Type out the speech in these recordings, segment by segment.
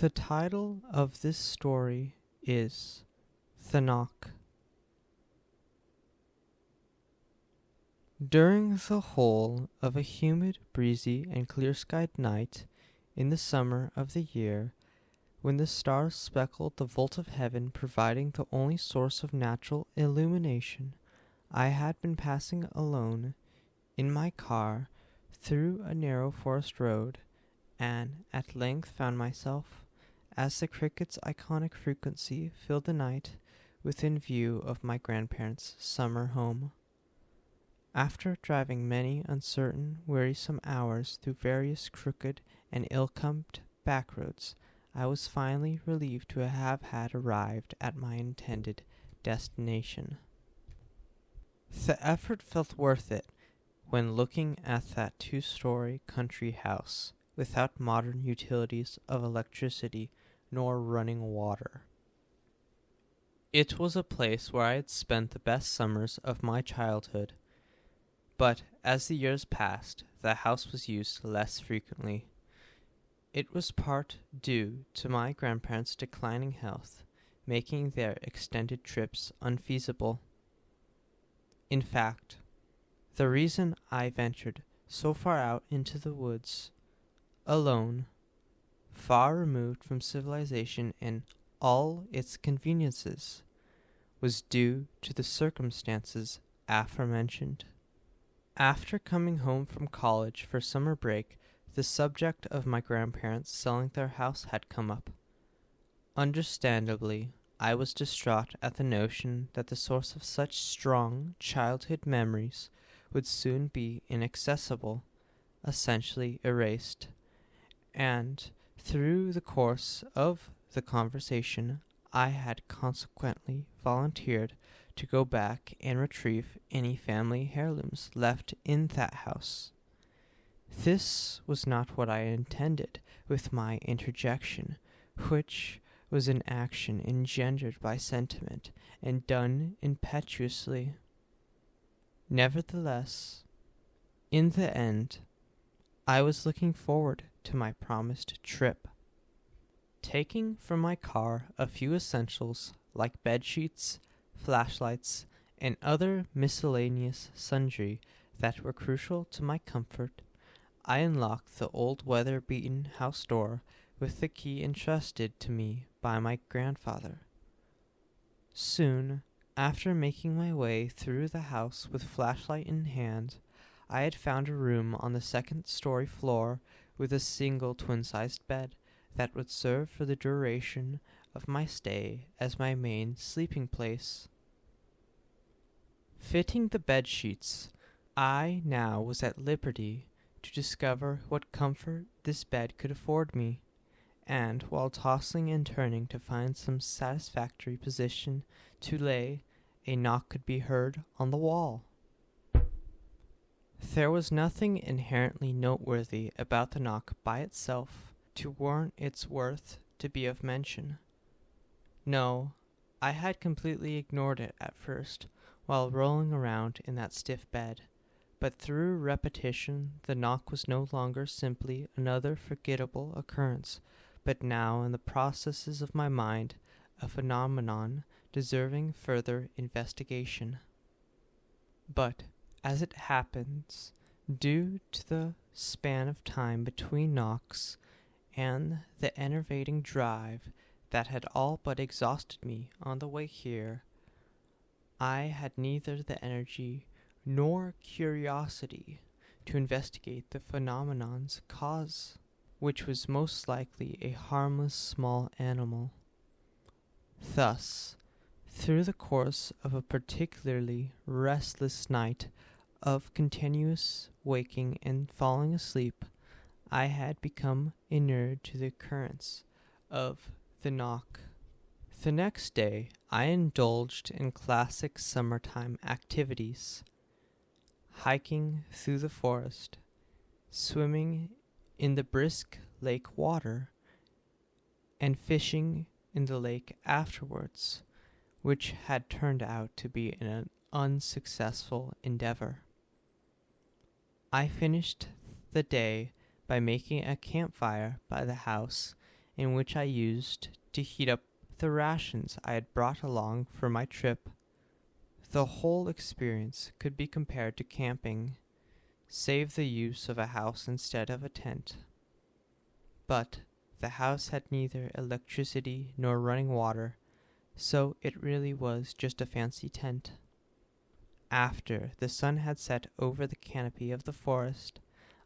The title of this story is The Knock. During the whole of a humid, breezy, and clear-skied night in the summer of the year, when the stars speckled the vault of heaven, providing the only source of natural illumination, I had been passing alone in my car through a narrow forest road, and at length found myself, as the cricket's iconic frequency filled the night, within view of my grandparents' summer home. After driving many uncertain, wearisome hours through various crooked and ill-kept back roads, I was finally relieved to have had arrived at my intended destination. The effort felt worth it when looking at that two-story country house, without modern utilities of electricity nor running water. It was a place where I had spent the best summers of my childhood, but as the years passed, the house was used less frequently. It was part due to my grandparents' declining health, making their extended trips unfeasible. In fact, the reason I ventured so far out into the woods, alone, far removed from civilization and all its conveniences, was due to the circumstances aforementioned. After coming home from college for summer break, the subject of my grandparents selling their house had come up. Understandably, I was distraught at the notion that the source of such strong childhood memories would soon be inaccessible, essentially erased, and through the course of the conversation, I had consequently volunteered to go back and retrieve any family heirlooms left in that house. This was not what I intended with my interjection, which was an action engendered by sentiment and done impetuously. Nevertheless, in the end, I was looking forward to my promised trip. Taking from my car a few essentials like bedsheets, flashlights, and other miscellaneous sundry that were crucial to my comfort, I unlocked the old weather-beaten house door with the key entrusted to me by my grandfather. Soon after making my way through the house with flashlight in hand, I had found a room on the second-story floor with a single twin-sized bed that would serve for the duration of my stay as my main sleeping place. Fitting the bed sheets, I now was at liberty to discover what comfort this bed could afford me, and while tossing and turning to find some satisfactory position to lay, a knock could be heard on the wall. There was nothing inherently noteworthy about the knock by itself to warrant its worth to be of mention. No, I had completely ignored it at first while rolling around in that stiff bed, but through repetition the knock was no longer simply another forgettable occurrence, but now in the processes of my mind a phenomenon deserving further investigation. But, as it happens, due to the span of time between knocks and the enervating drive that had all but exhausted me on the way here, I had neither the energy nor curiosity to investigate the phenomenon's cause, which was most likely a harmless small animal. Thus, through the course of a particularly restless night of continuous waking and falling asleep, I had become inured to the occurrence of the knock. The next day I indulged in classic summertime activities, hiking through the forest, swimming in the brisk lake water, and fishing in the lake afterwards, which had turned out to be an unsuccessful endeavor. I finished the day by making a campfire by the house in which I used to heat up the rations I had brought along for my trip. The whole experience could be compared to camping, save the use of a house instead of a tent. But the house had neither electricity nor running water, so it really was just a fancy tent. After the sun had set over the canopy of the forest,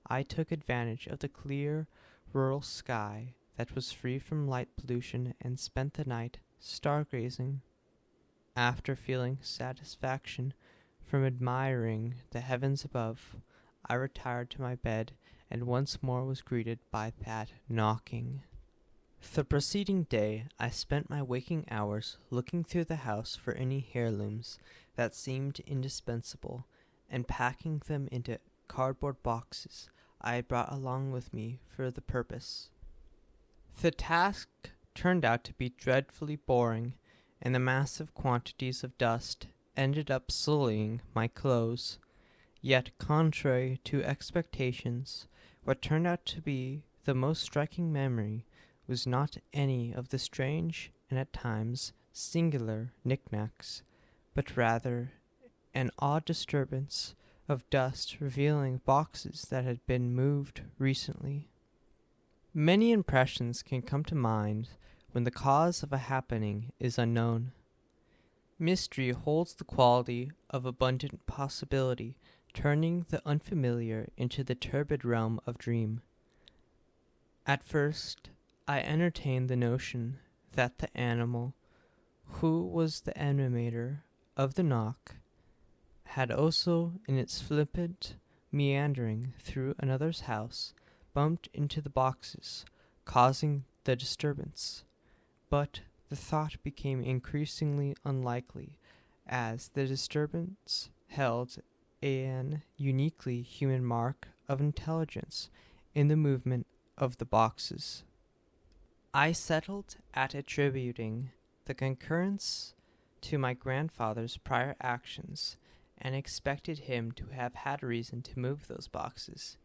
I took advantage of the clear, rural sky that was free from light pollution and spent the night stargazing. After feeling satisfaction from admiring the heavens above, I retired to my bed and once more was greeted by that knocking. The preceding day I spent my waking hours looking through the house for any heirlooms that seemed indispensable, and packing them into cardboard boxes I had brought along with me for the purpose. The task turned out to be dreadfully boring, and the massive quantities of dust ended up sullying my clothes. Yet, contrary to expectations, what turned out to be the most striking memory was not any of the strange and at times singular knickknacks, but rather an odd disturbance of dust revealing boxes that had been moved recently. Many impressions can come to mind when the cause of a happening is unknown. Mystery holds the quality of abundant possibility, turning the unfamiliar into the turbid realm of dream. At first, I entertained the notion that the animal, who was the animator of the knock, had also, in its flippant meandering through another's house, bumped into the boxes, causing the disturbance. But the thought became increasingly unlikely, as the disturbance held an uniquely human mark of intelligence in the movement of the boxes. I settled at attributing the concurrence to my grandfather's prior actions, and expected him to have had reason to move those boxes.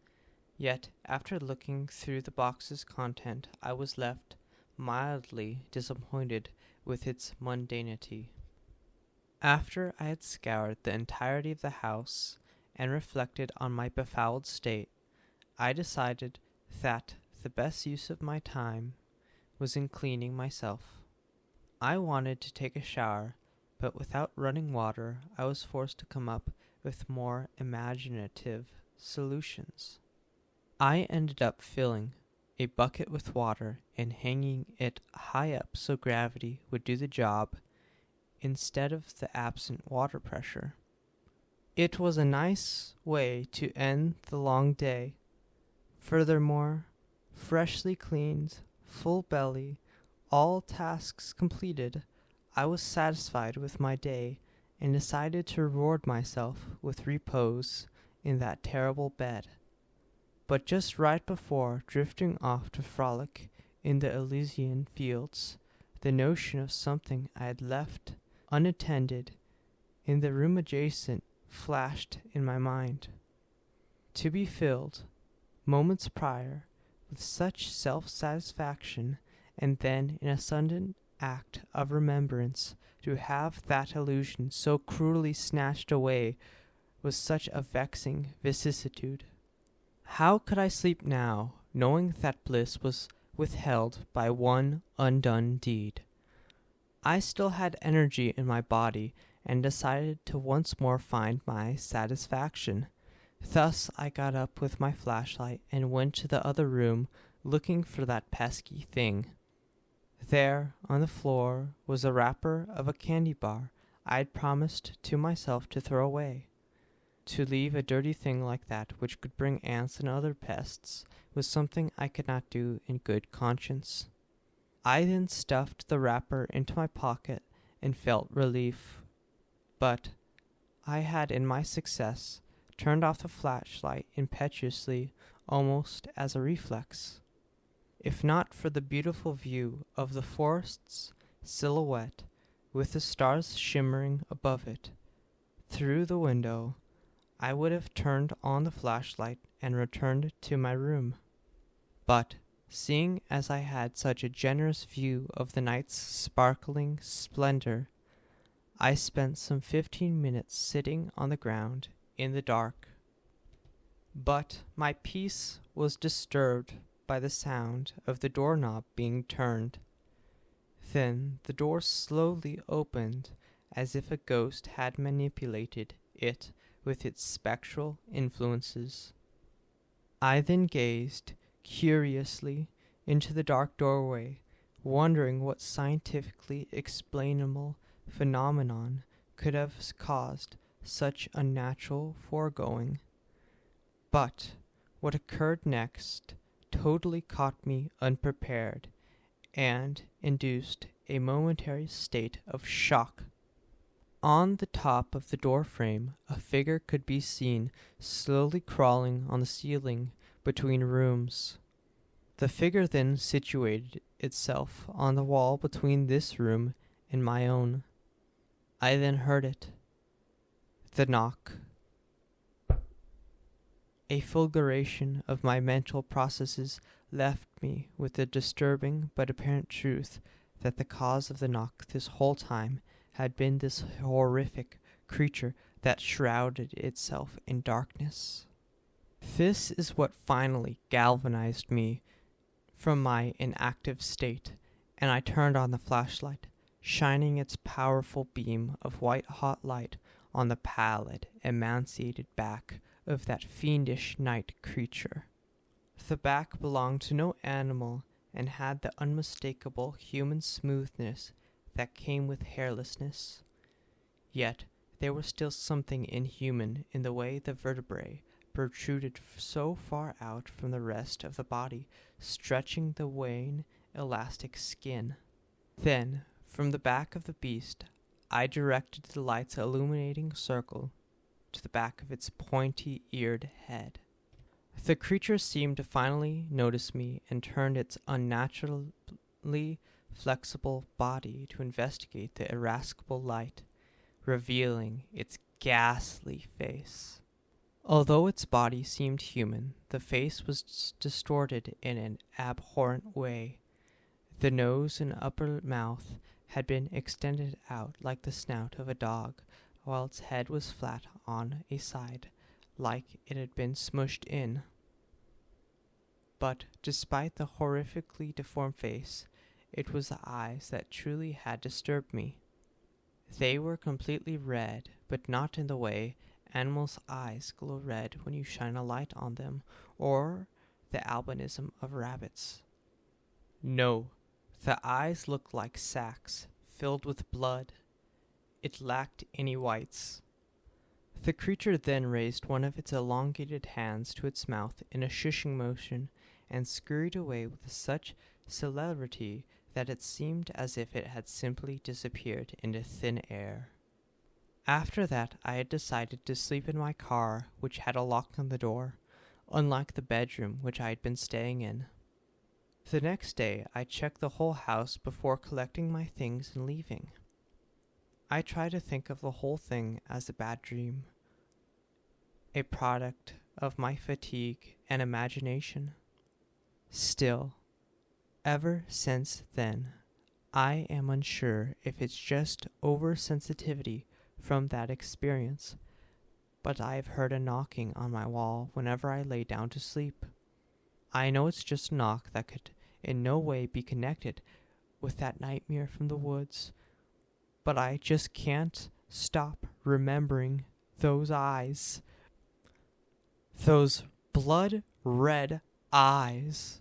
Yet, after looking through the box's content, I was left mildly disappointed with its mundanity. After I had scoured the entirety of the house and reflected on my befouled state, I decided that the best use of my time was in cleaning myself. I wanted to take a shower, but without running water, I was forced to come up with more imaginative solutions. I ended up filling a bucket with water and hanging it high up so gravity would do the job instead of the absent water pressure. It was a nice way to end the long day. Furthermore, freshly cleaned, full belly, all tasks completed, I was satisfied with my day and decided to reward myself with repose in that terrible bed. But just right before drifting off to frolic in the Elysian fields, the notion of something I had left unattended in the room adjacent flashed in my mind, to be filled, moments prior, with such self-satisfaction, and then in a sudden act of remembrance to have that illusion so cruelly snatched away was such a vexing vicissitude. How could I sleep now, knowing that bliss was withheld by one undone deed? I still had energy in my body, and decided to once more find my satisfaction. Thus I got up with my flashlight and went to the other room, looking for that pesky thing. There, on the floor, was a wrapper of a candy bar I had promised to myself to throw away. To leave a dirty thing like that, which could bring ants and other pests, was something I could not do in good conscience. I then stuffed the wrapper into my pocket and felt relief. But I had, in my success, turned off the flashlight impetuously, almost as a reflex. If not for the beautiful view of the forest's silhouette, with the stars shimmering above it, through the window, I would have turned on the flashlight and returned to my room. But Seeing as I had such a generous view of the night's sparkling splendor, I spent some 15 minutes sitting on the ground in the dark. But my peace was disturbed by the sound of the doorknob being turned. Then the door slowly opened as if a ghost had manipulated it with its spectral influences. I then gazed curiously into the dark doorway, wondering what scientifically explainable phenomenon could have caused such unnatural foregoing. But what occurred next totally caught me unprepared and induced a momentary state of shock. On the top of the door frame, a figure could be seen slowly crawling on the ceiling between rooms. The figure then situated itself on the wall between this room and my own. I then heard it. The knock. A fulguration of my mental processes left me with the disturbing but apparent truth that the cause of the knock this whole time had been this horrific creature that shrouded itself in darkness. This is what finally galvanized me from my inactive state, and I turned on the flashlight, shining its powerful beam of white-hot light on the pallid, emaciated back of that fiendish night creature. The back belonged to no animal and had the unmistakable human smoothness that came with hairlessness. Yet there was still something inhuman in the way the vertebrae protruded so far out from the rest of the body, stretching the wan, elastic skin. Then, from the back of the beast, I directed the light's illuminating circle to the back of its pointy-eared head. The creature seemed to finally notice me and turned its unnaturally flexible body to investigate the irascible light, revealing its ghastly face. Although its body seemed human, the face was distorted in an abhorrent way. The nose and upper mouth had been extended out like the snout of a dog, while its head was flat on a side, like it had been smushed in. But despite the horrifically deformed face, it was the eyes that truly had disturbed me. They were completely red, but not in the way animals' eyes glow red when you shine a light on them, or the albinism of rabbits. No, the eyes looked like sacks filled with blood. It lacked any whites. The creature then raised one of its elongated hands to its mouth in a shushing motion and scurried away with such celerity that it seemed as if it had simply disappeared into thin air. After that, I had decided to sleep in my car, which had a lock on the door, unlike the bedroom which I had been staying in. The next day, I checked the whole house before collecting my things and leaving. I tried to think of the whole thing as a bad dream, a product of my fatigue and imagination. Still, ever since then, I am unsure if it's just oversensitivity from that experience, but I have heard a knocking on my wall whenever I lay down to sleep. I know it's just a knock that could in no way be connected with that nightmare from the woods, but I just can't stop remembering those eyes. Those blood-red eyes.